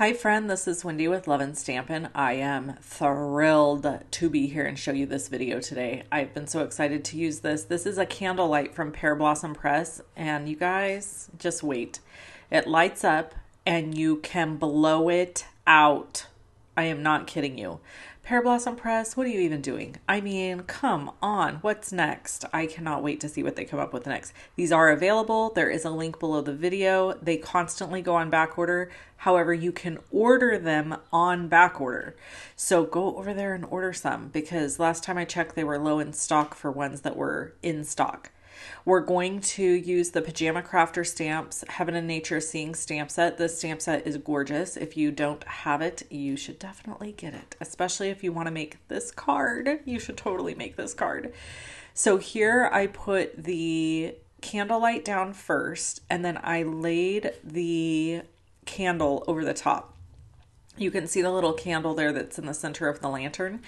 Hi friend, this is Wendy with Love and Stampin'. I am thrilled to be here and show you this video today. I've been so excited to use this. This is a candlelight from Pear Blossom Press, and you guys, just wait. It lights up and you can blow it out. I am not kidding you. Pear Blossom Press, what are you even doing? I mean, come on, what's next? I cannot wait to see what they come up with next. These are available. There is a link below the video. They constantly go on back order. However, you can order them on back order. So go over there and order some, because last time I checked, they were low in stock for ones that were in stock. We're going to use the Pajama Crafter Stamps Heaven and Nature Seeing stamp set. This stamp set is gorgeous. If you don't have it, you should definitely get it, especially if you want to make this card. You should totally make this card. So here I put the candlelight down first, and then I laid the candle over the top. You can see the little candle there that's in the center of the lantern.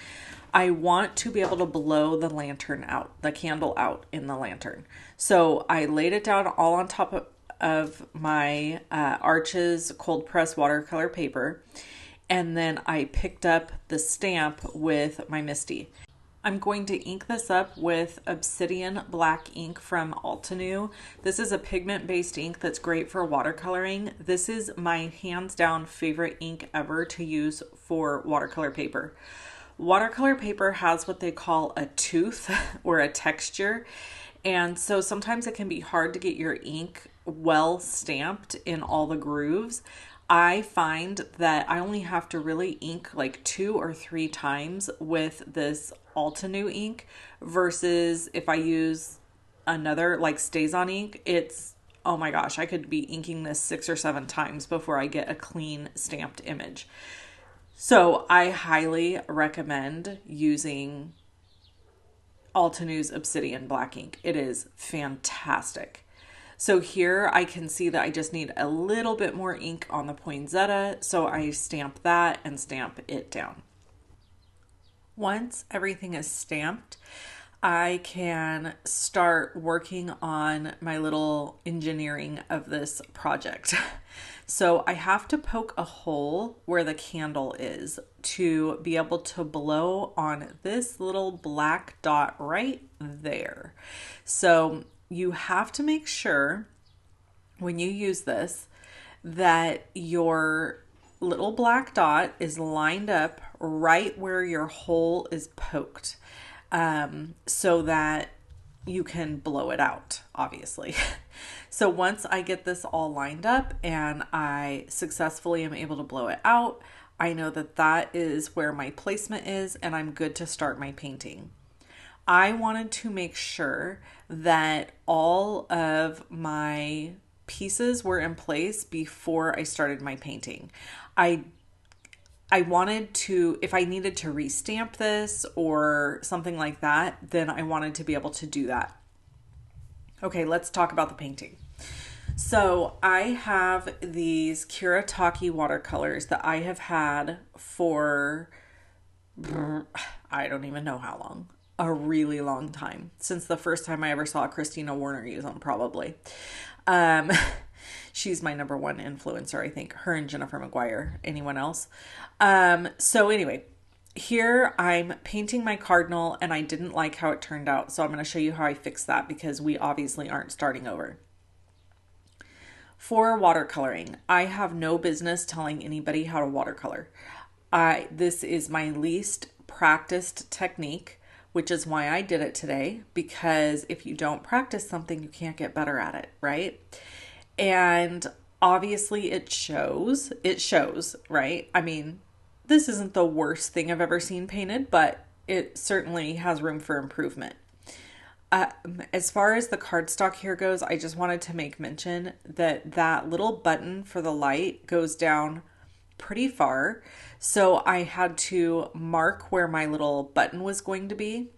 I want to be able to blow the lantern out, the candle out in the lantern. So I laid it down all on top of my Arches cold press watercolor paper. And then I picked up the stamp with my Misty. I'm going to ink this up with Obsidian Black ink from Altenew. This is a pigment-based ink that's great for watercoloring. This is my hands down favorite ink ever to use for watercolor paper. Watercolor paper has what they call a tooth or a texture, and so sometimes it can be hard to get your ink well stamped in all the grooves. I find that I only have to really ink like 2 or 3 times with this Altenew ink versus if I use another like StazOn ink, it's, oh my gosh, I could be inking this 6 or 7 times before I get a clean stamped image. So I highly recommend using Altenew's Obsidian Black ink. It is fantastic. So here I can see that I just need a little bit more ink on the poinsettia, so I stamp that and stamp it down. Once everything is stamped, I can start working on my little engineering of this project. So I have to poke a hole where the candle is to be able to blow on this little black dot right there. So you have to make sure when you use this that your little black dot is lined up right where your hole is poked, so that you can blow it out, obviously. So once I get this all lined up and I successfully am able to blow it out, I know that that is where my placement is and I'm good to start my painting. I wanted to make sure that all of my pieces were in place before I started my painting. I wanted to, if I needed to restamp this or something like that, then I wanted to be able to do that. Okay, let's talk about the painting. So I have these Kuretake watercolors that I have had for, I don't even know how long, a really long time, since the first time I ever saw Christina Warner use them, probably. She's my number one influencer, I think. Her and Jennifer McGuire. Anyone else? So anyway, here I'm painting my cardinal and I didn't like how it turned out. So I'm going to show you how I fixed that because we obviously aren't starting over. For watercoloring, I have no business telling anybody how to watercolor. This is my least practiced technique, which is why I did it today, because if you don't practice something, you can't get better at it, right? And obviously it shows, right? I mean, this isn't the worst thing I've ever seen painted, but it certainly has room for improvement. As far as the cardstock here goes, I just wanted to make mention that that little button for the light goes down pretty far. So I had to mark where my little button was going to be.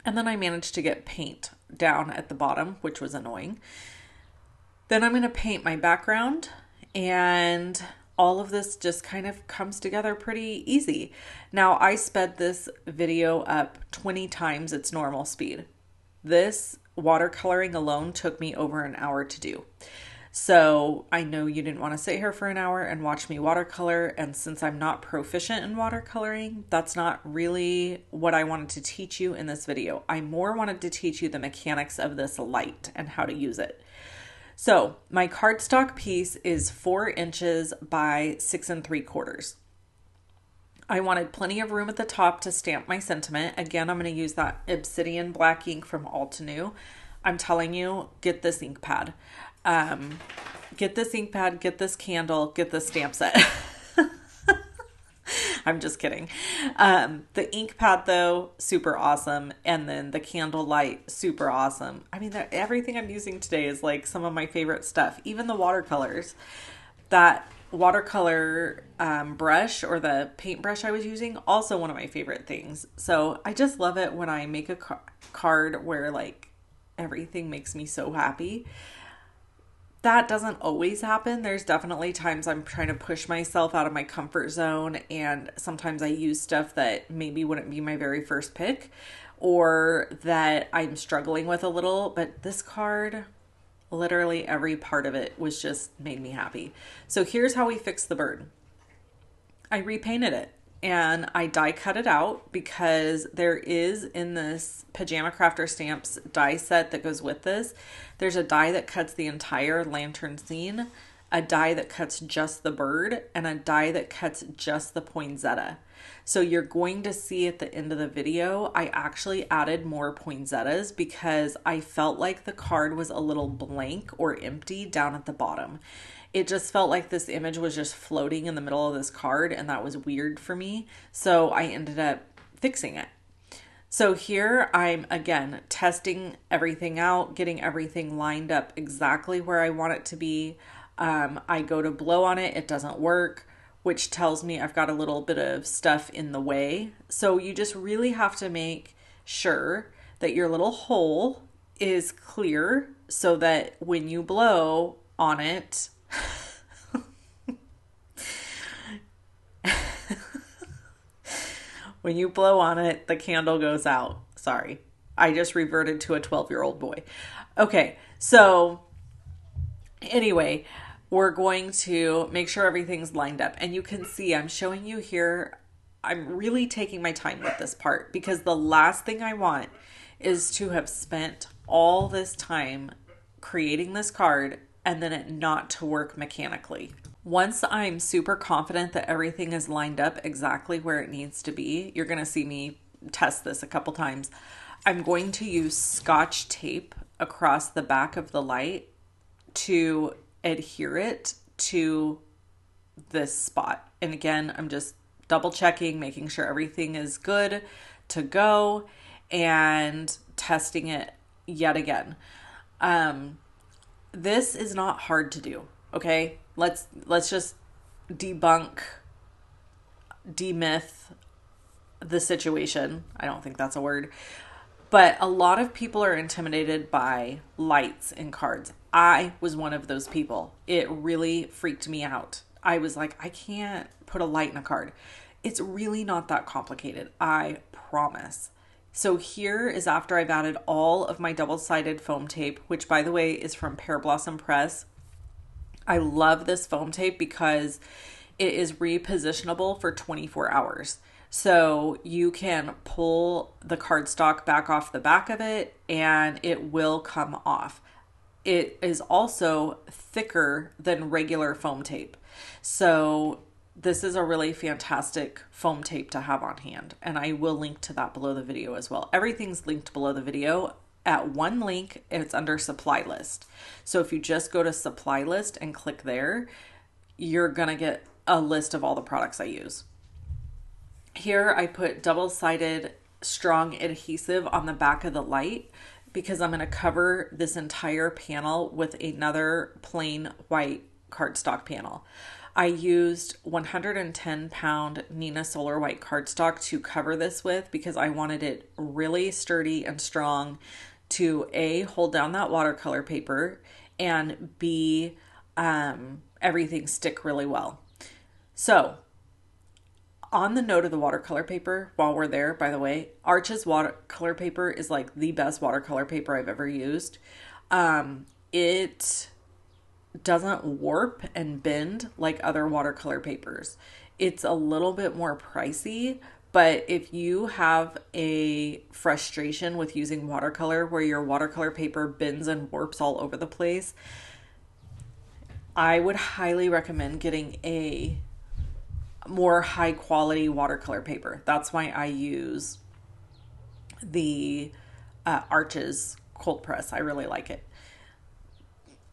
And then I managed to get paint down at the bottom, which was annoying. Then I'm going to paint my background, and all of this just kind of comes together pretty easy. Now I sped this video up 20 times its normal speed. This watercoloring alone took me over an hour to do. So I know you didn't want to sit here for an hour and watch me watercolor. And since I'm not proficient in watercoloring, that's not really what I wanted to teach you in this video. I more wanted to teach you the mechanics of this light and how to use it. So my cardstock piece is 4 inches by 6 3/4. I wanted plenty of room at the top to stamp my sentiment. Again, I'm going to use that Obsidian black ink from Altenew. I'm telling you, get this ink pad. Get this ink pad, get this candle, get this stamp set. I'm just kidding. The ink pad though, super awesome. And then the candlelight, super awesome. I mean, everything I'm using today is like some of my favorite stuff. Even the watercolors. That watercolor brush, or the paintbrush I was using, also one of my favorite things. So I just love it when I make a card where like everything makes me so happy. That doesn't always happen. There's definitely times I'm trying to push myself out of my comfort zone, and sometimes I use stuff that maybe wouldn't be my very first pick or that I'm struggling with a little, but this card, literally every part of it was just made me happy. So here's how we fixed the bird. I repainted it and I die cut it out because there is in this Pajama Crafter Stamps die set that goes with this. There's a die that cuts the entire lantern scene, a die that cuts just the bird, and a die that cuts just the poinsettia. So you're going to see at the end of the video, I actually added more poinsettias because I felt like the card was a little blank or empty down at the bottom. It just felt like this image was just floating in the middle of this card, and that was weird for me. So I ended up fixing it. So here I'm again testing everything out, getting everything lined up exactly where I want it to be. I go to blow on it, it doesn't work, which tells me I've got a little bit of stuff in the way. So you just really have to make sure that your little hole is clear so that when you blow on it, when you blow on it, the candle goes out. Sorry, I just reverted to a 12-year-old boy. Okay, so anyway, we're going to make sure everything's lined up. And you can see I'm showing you here, I'm really taking my time with this part because the last thing I want is to have spent all this time creating this card and then it not to work mechanically. Once I'm super confident that everything is lined up exactly where it needs to be, you're going to see me test this a couple times. I'm going to use Scotch tape across the back of the light to adhere it to this spot. And again, I'm just double checking, making sure everything is good to go and testing it yet again. This is not hard to do. Okay, let's just demyth the situation. I don't think that's a word. But a lot of people are intimidated by lights in cards. I was one of those people. It really freaked me out. I was like, I can't put a light in a card. It's really not that complicated, I promise. So here is after I've added all of my double-sided foam tape, which by the way is from Pear Blossom Press. I love this foam tape because it is repositionable for 24 hours. So you can pull the cardstock back off the back of it and it will come off. It is also thicker than regular foam tape. So this is a really fantastic foam tape to have on hand. And I will link to that below the video as well. Everything's linked below the video at one link and it's under supply list. So if you just go to supply list and click there, you're gonna get a list of all the products I use. Here I put double-sided strong adhesive on the back of the light because I'm going to cover this entire panel with another plain white cardstock panel. I used 110-pound Nina Solar white cardstock to cover this with because I wanted it really sturdy and strong to A, hold down that watercolor paper, and B, everything stick really well. So on the note of the watercolor paper, while we're there, by the way, Arches watercolor paper is like the best watercolor paper I've ever used. It doesn't warp and bend like other watercolor papers. It's a little bit more pricey, but if you have a frustration with using watercolor where your watercolor paper bends and warps all over the place, I would highly recommend getting a more high quality watercolor paper. That's why I use the Arches cold press. I really like it.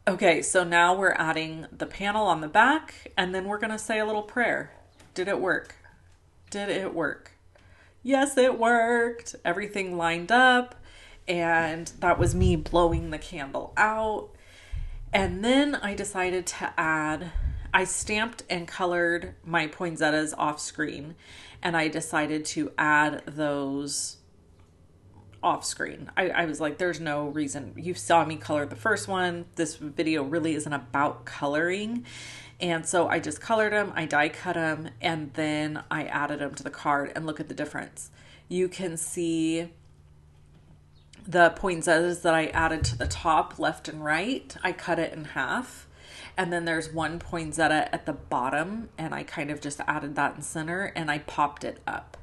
Okay, so now we're adding the panel on the back, and then we're going to say a little prayer. Did it work? Did it work? Yes, it worked. Everything lined up, and that was me blowing the candle out. And then I decided to add, I stamped and colored my poinsettias off screen, and I decided to add those off screen. I was like, there's no reason. You saw me color the first one. This video really isn't about coloring. And so I just colored them, I die cut them, and then I added them to the card, and look at the difference. You can see the poinsettias that I added to the top left and right. I cut it in half. And then there's one poinsettia at the bottom, and I kind of just added that in center, and I popped it up.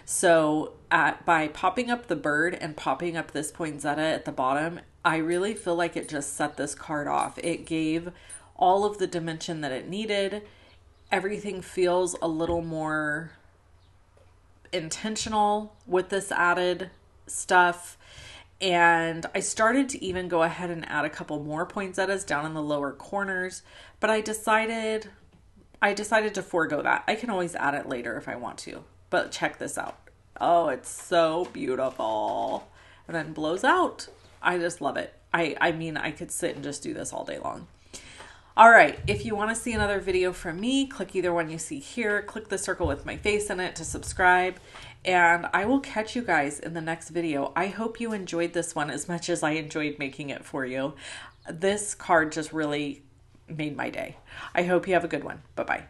So by popping up the bird and popping up this poinsettia at the bottom, I really feel like it just set this card off. It gave all of the dimension that it needed. Everything feels a little more intentional with this added stuff. And I started to even go ahead and add a couple more poinsettias down in the lower corners, but I decided to forego that. I can always add it later if I want to. But check this out. Oh, it's so beautiful. And then blows out. I just love it. I mean, I could sit and just do this all day long. All right, if you want to see another video from me, click either one you see here. Click the circle with my face in it to subscribe. And I will catch you guys in the next video. I hope you enjoyed this one as much as I enjoyed making it for you. This card just really made my day. I hope you have a good one. Bye-bye.